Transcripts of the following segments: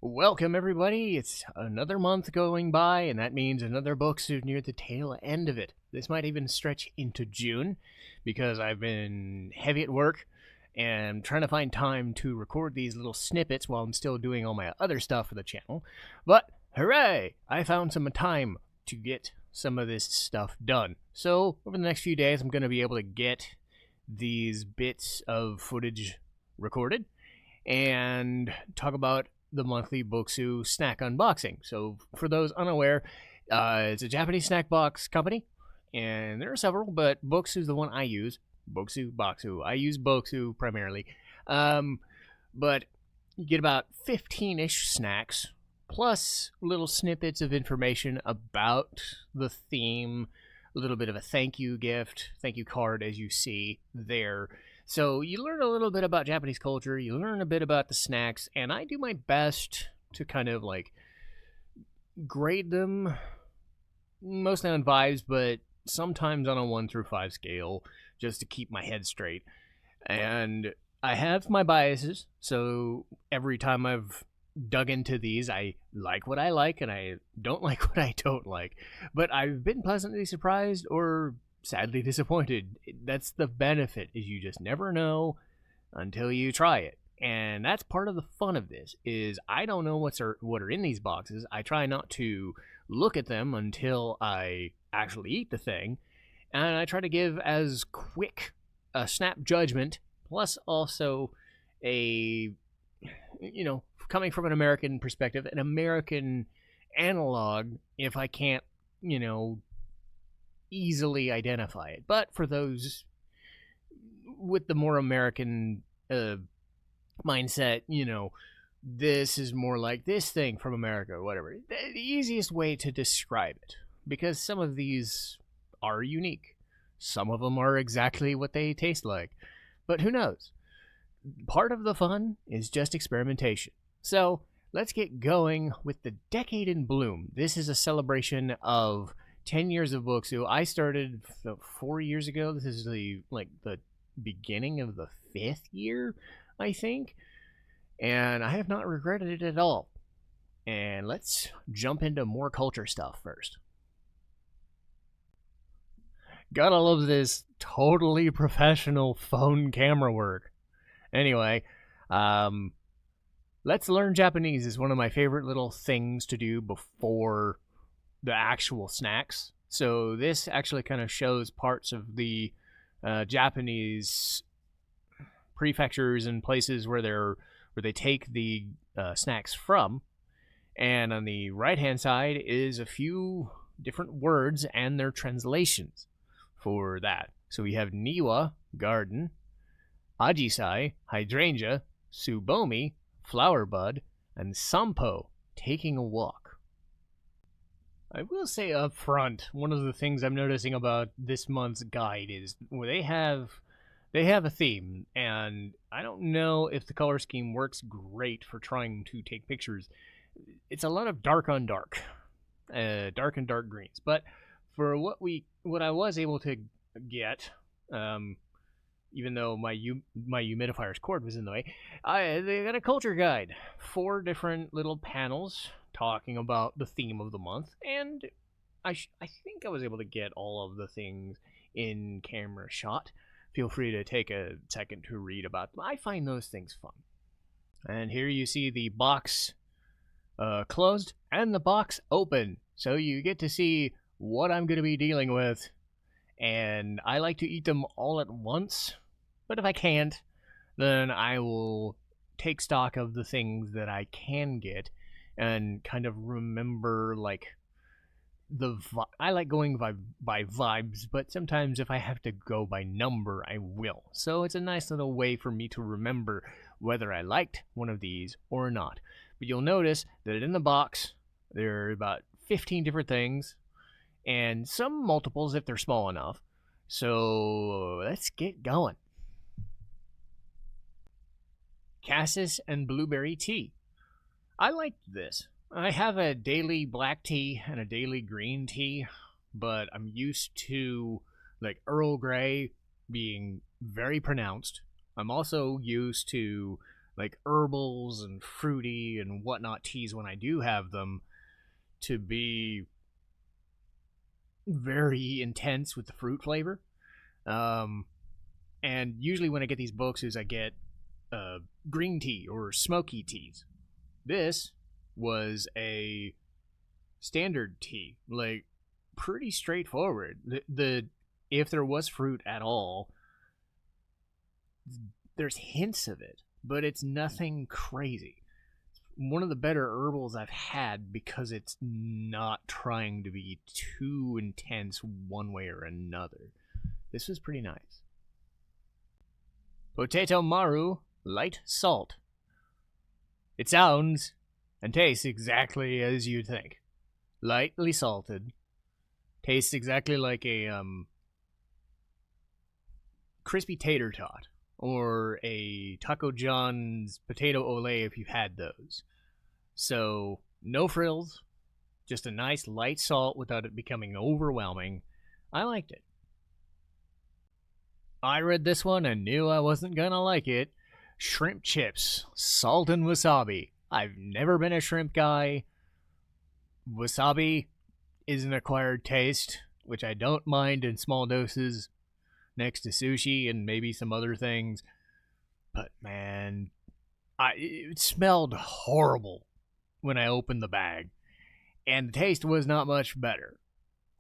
Welcome, everybody. It's another month going by, and that means another Bokksu near the tail end of it. This might even stretch into June, because I've been heavy at work and trying to find time to record these little snippets while I'm still doing all my other stuff for the channel. But, hooray! I found some time to get some of this stuff done. So, over the next few days, I'm going to be able to get these bits of footage recorded and talk about the monthly Bokksu snack unboxing. So, for those unaware, it's a Japanese snack box company, and there are several, but Bokksu is the one I use. Bokksu. I use Bokksu primarily. But you get about 15-ish snacks, plus little snippets of information about the theme, a little bit of a thank you card, as you see there. So you learn a little bit about Japanese culture, you learn a bit about the snacks, and I do my best to kind of like grade them, mostly on vibes, but sometimes on a 1 through 5 scale, just to keep my head straight. And I have my biases, so every time I've dug into these, I like what I like and I don't like what I don't like. But I've been pleasantly surprised or sadly disappointed. That's the benefit, is you just never know until you try it. And that's part of the fun of this, is I don't know what are in these boxes. I try not to look at them until I actually eat the thing, and I try to give as quick a snap judgment, plus also a, coming from an American perspective, an American analog, if I can't, easily identify it. But for those with the more American mindset, this is more like this thing from America or whatever. The easiest way to describe it, because some of these are unique. Some of them are exactly what they taste like. But who knows? Part of the fun is just experimentation. So let's get going with the Decade in Bloom. This is a celebration of 10 years of Bokksu. I started 4 years ago. This is the beginning of the 5th year, I think. And I have not regretted it at all. And let's jump into more culture stuff first. Gotta love this totally professional phone camera work. Anyway, let's learn Japanese is one of my favorite little things to do before the actual snacks. So this actually kind of shows parts of the Japanese prefectures and places where they take the snacks from. And on the right hand side is a few different words and their translations for that. So we have Niwa, garden, Ajisai, hydrangea, Tsubomi, flower bud, and Sampo, taking a walk. I will say up front, one of the things I'm noticing about this month's guide is they have a theme, and I don't know if the color scheme works great for trying to take pictures. It's a lot of dark on dark, dark and dark greens. But for what I was able to get, even though my humidifier's cord was in the way, they got a culture guide, 4 different little panels talking about the theme of the month, and I think I was able to get all of the things in camera shot. Feel free to take a second to read about them. I find those things fun. And here you see the box closed and the box open, so you get to see what I'm going to be dealing with. And I like to eat them all at once, but if I can't, then I will take stock of the things that I can get and kind of remember, like, I like going by vibes, but sometimes if I have to go by number, I will. So it's a nice little way for me to remember whether I liked one of these or not. But you'll notice that in the box, there are about 15 different things, and some multiples if they're small enough. So let's get going. Cassis and blueberry tea. I like this. I have a daily black tea and a daily green tea, but I'm used to like Earl Grey being very pronounced. I'm also used to like herbals and fruity and whatnot teas when I do have them to be very intense with the fruit flavor. And usually when I get these Bokksus, I get green tea or smoky teas. This was a standard tea, like pretty straightforward. The if there was fruit at all, there's hints of it, but it's nothing crazy. One of the better herbals I've had because it's not trying to be too intense one way or another. This was pretty nice. Potato Maru Light Salt. It sounds and tastes exactly as you'd think. Lightly salted. Tastes exactly like a crispy tater tot or a Taco John's potato ole if you've had those. So, no frills, just a nice light salt without it becoming overwhelming. I liked it. I read this one and knew I wasn't gonna like it. Shrimp chips, salt and wasabi. I've never been a shrimp guy. Wasabi is an acquired taste, which I don't mind in small doses next to sushi and maybe some other things. But man, it smelled horrible when I opened the bag, and the taste was not much better.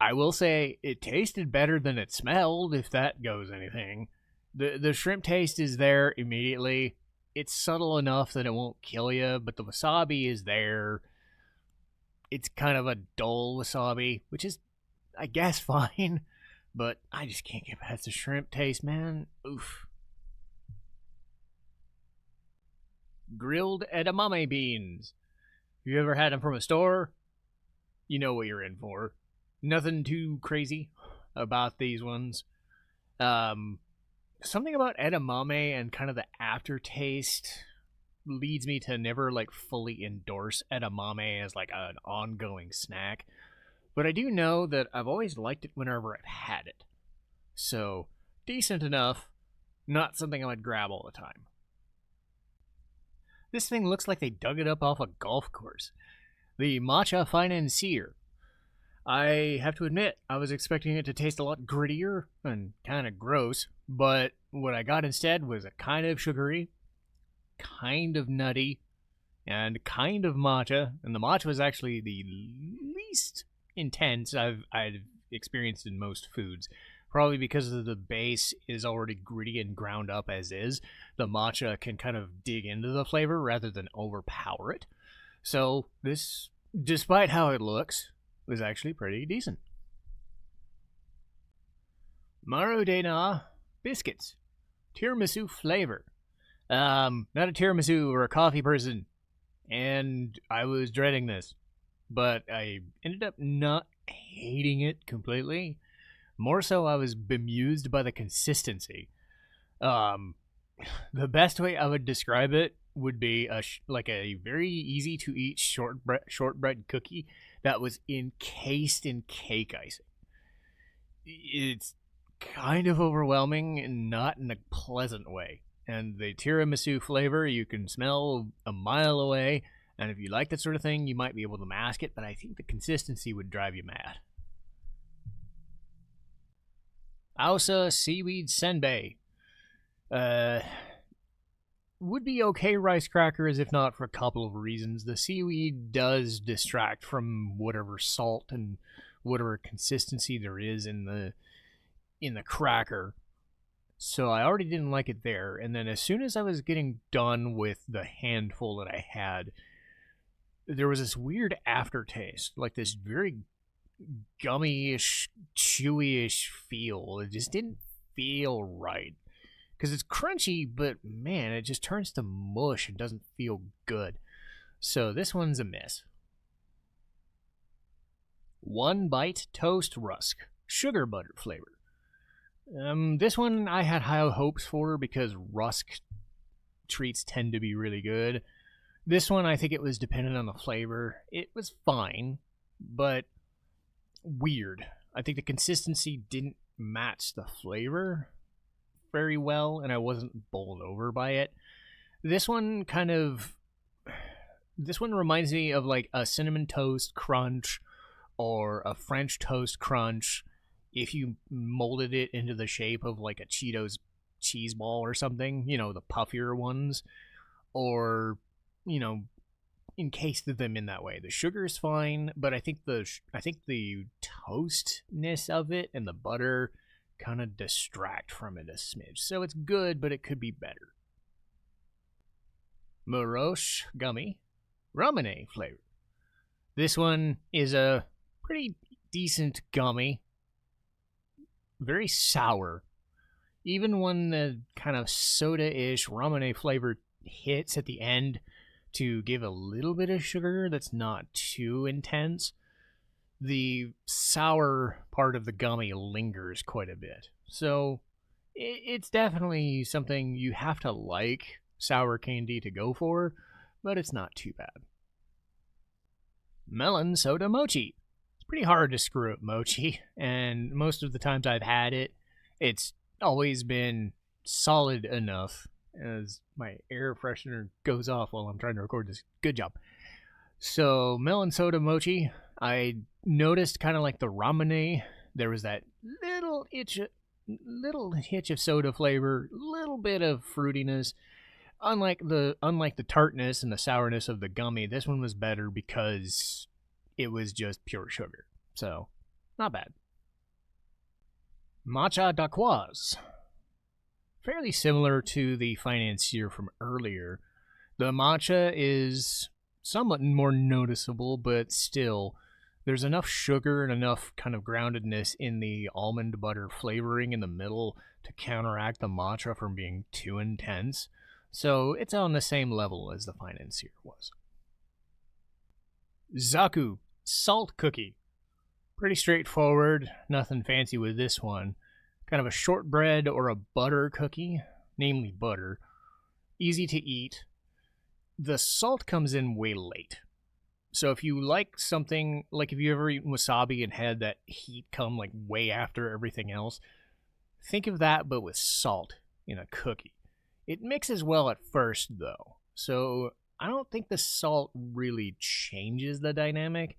I will say it tasted better than it smelled, if that goes anything. The shrimp taste is there immediately. It's subtle enough that it won't kill you, but the wasabi is there. It's kind of a dull wasabi, which is, I guess, fine, but I just can't get past the shrimp taste, man. Oof. Grilled edamame beans. If you ever had them from a store, you know what you're in for. Nothing too crazy about these ones. Something about edamame and kind of the aftertaste leads me to never like fully endorse edamame as like an ongoing snack. But I do know that I've always liked it whenever I've had it. So, decent enough, not something I would grab all the time. This thing looks like they dug it up off a golf course. The matcha financier. I have to admit, I was expecting it to taste a lot grittier and kind of gross, but what I got instead was a kind of sugary, kind of nutty, and kind of matcha, and the matcha was actually the least intense I've experienced in most foods. Probably because of the base is already gritty and ground up as is, the matcha can kind of dig into the flavor rather than overpower it. So this, despite how it looks, was actually pretty decent. Marudena biscuits, tiramisu flavor. Not a tiramisu or a coffee person, and I was dreading this, but I ended up not hating it completely. More so, I was bemused by the consistency. The best way I would describe it would be like a very easy to eat shortbread cookie that was encased in cake icing. It's kind of overwhelming and not in a pleasant way. And the tiramisu flavor you can smell a mile away. And if you like that sort of thing, you might be able to mask it, but I think the consistency would drive you mad. Ausa seaweed senbei. Would be okay rice crackers if not for a couple of reasons. The seaweed does distract from whatever salt and whatever consistency there is in the cracker. So I already didn't like it there. And then as soon as I was getting done with the handful that I had, there was this weird aftertaste, like this very gummy-ish, chewy-ish feel. It just didn't feel right. Because it's crunchy, but man, it just turns to mush and doesn't feel good. So this one's a miss. One Bite Toast Rusk, sugar butter flavor. This one I had high hopes for because rusk treats tend to be really good. This one I think it was dependent on the flavor. It was fine, but weird. I think the consistency didn't match the flavor very well, and I wasn't bowled over by it. This one reminds me of like a cinnamon toast crunch or a French toast crunch if you molded it into the shape of like a Cheetos cheese ball or something, the puffier ones, or, you know, encased them in that way. The sugar is fine, but I think the toastness of it and the butter kind of distract from it a smidge. So it's good, but it could be better. Morosh gummy, ramune flavor. This one is a pretty decent gummy. Very sour. Even when the kind of soda-ish ramune flavor hits at the end to give a little bit of sugar that's not too intense, the sour part of the gummy lingers quite a bit. So it's definitely something you have to like sour candy to go for, but it's not too bad. Melon soda mochi. It's pretty hard to screw up mochi, and most of the times I've had it, it's always been solid enough as my air freshener goes off while I'm trying to record this. Good job. So, melon soda mochi, I noticed kind of like the ramune, there was that little hitch of soda flavor, little bit of fruitiness. Unlike the tartness and the sourness of the gummy, this one was better because it was just pure sugar. So, not bad. Matcha Daqoise. Fairly similar to the financier from earlier. The matcha is somewhat more noticeable, but still, there's enough sugar and enough kind of groundedness in the almond butter flavoring in the middle to counteract the matcha from being too intense. So it's on the same level as the financier was. Zaku, salt cookie. Pretty straightforward, nothing fancy with this one. Kind of a shortbread or a butter cookie, namely butter. Easy to eat. The salt comes in way late. So if you like something, like if you ever eaten wasabi and had that heat come like way after everything else, think of that but with salt in a cookie. It mixes well at first though, so I don't think the salt really changes the dynamic.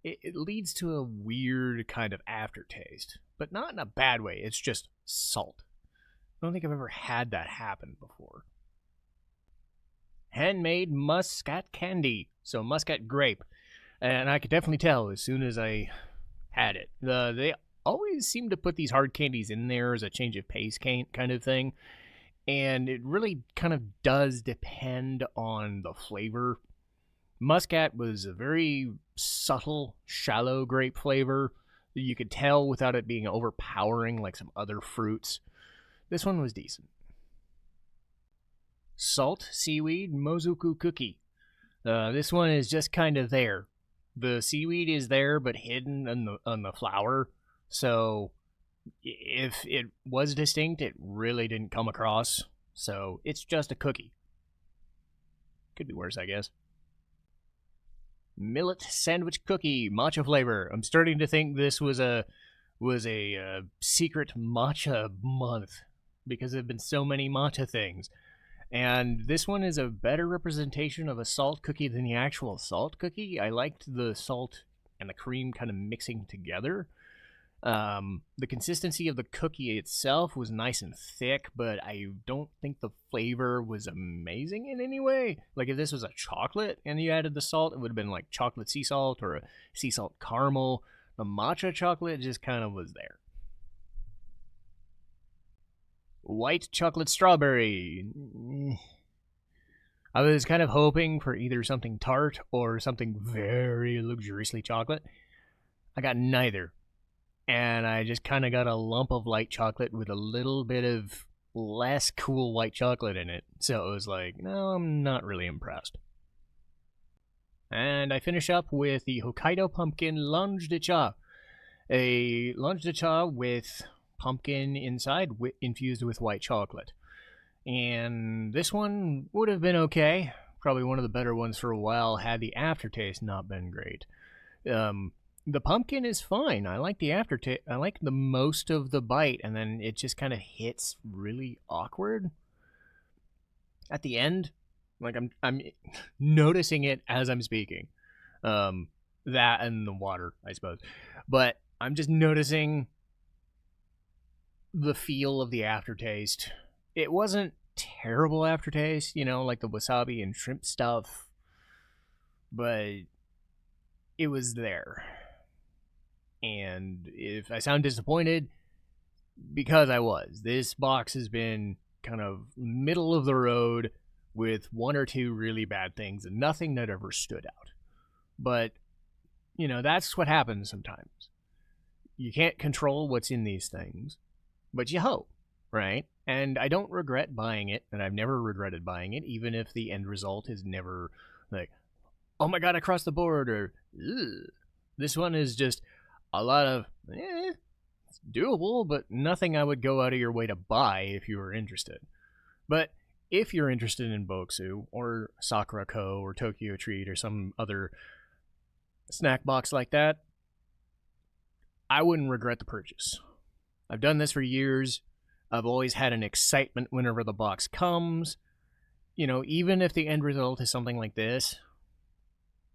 It leads to a weird kind of aftertaste, but not in a bad way. It's just salt. I don't think I've ever had that happen before. Handmade muscat candy, so muscat grape, and I could definitely tell as soon as I had it. They always seem to put these hard candies in there as a change of pace kind of thing, and it really kind of does depend on the flavor. Muscat was a very subtle, shallow grape flavor that you could tell without it being overpowering like some other fruits. This one was decent. Salt seaweed mozuku cookie. This one is just kind of there. The seaweed is there but hidden on the flour, so if it was distinct, it really didn't come across. So it's just a cookie. Could be worse, I guess. Millet sandwich cookie, matcha flavor. I'm starting to think this was a secret matcha month because there have been so many matcha things. And this one is a better representation of a salt cookie than the actual salt cookie. I liked the salt and the cream kind of mixing together. The consistency of the cookie itself was nice and thick, but I don't think the flavor was amazing in any way. Like if this was a chocolate and you added the salt, it would have been like chocolate sea salt or a sea salt caramel. The matcha chocolate just kind of was there. White chocolate strawberry. I was kind of hoping for either something tart or something very luxuriously chocolate. I got neither. And I just kind of got a lump of light chocolate with a little bit of less cool white chocolate in it. So it was like, no, I'm not really impressed. And I finish up with the Hokkaido Pumpkin Lunge de Cha. A lunge de cha with pumpkin inside infused with white chocolate. And this one would have been okay. Probably one of the better ones for a while had the aftertaste not been great. The pumpkin is fine. I like the aftertaste. I like the most of the bite, and then it just kind of hits really awkward at the end. Like I'm noticing it as I'm speaking. That and the water, I suppose. But I'm just noticing the feel of the aftertaste. It wasn't terrible aftertaste, you know, like the wasabi and shrimp stuff, but it was there. And if I sound disappointed, because I was. This box has been kind of middle of the road with one or two really bad things and nothing that ever stood out. But, you know, that's what happens sometimes. You can't control what's in these things, but you hope, right? And I don't regret buying it, and I've never regretted buying it, even if the end result is never like, oh my god, I crossed the board, or ugh. This one is just a lot of, it's doable, but nothing I would go out of your way to buy if you were interested. But if you're interested in Bokksu, or Sakura Co., or Tokyo Treat, or some other snack box like that, I wouldn't regret the purchase. I've done this for years. I've always had an excitement whenever the box comes. You know, even if the end result is something like this,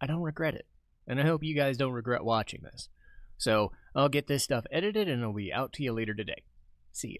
I don't regret it. And I hope you guys don't regret watching this. So I'll get this stuff edited and it'll be out to you later today. See you.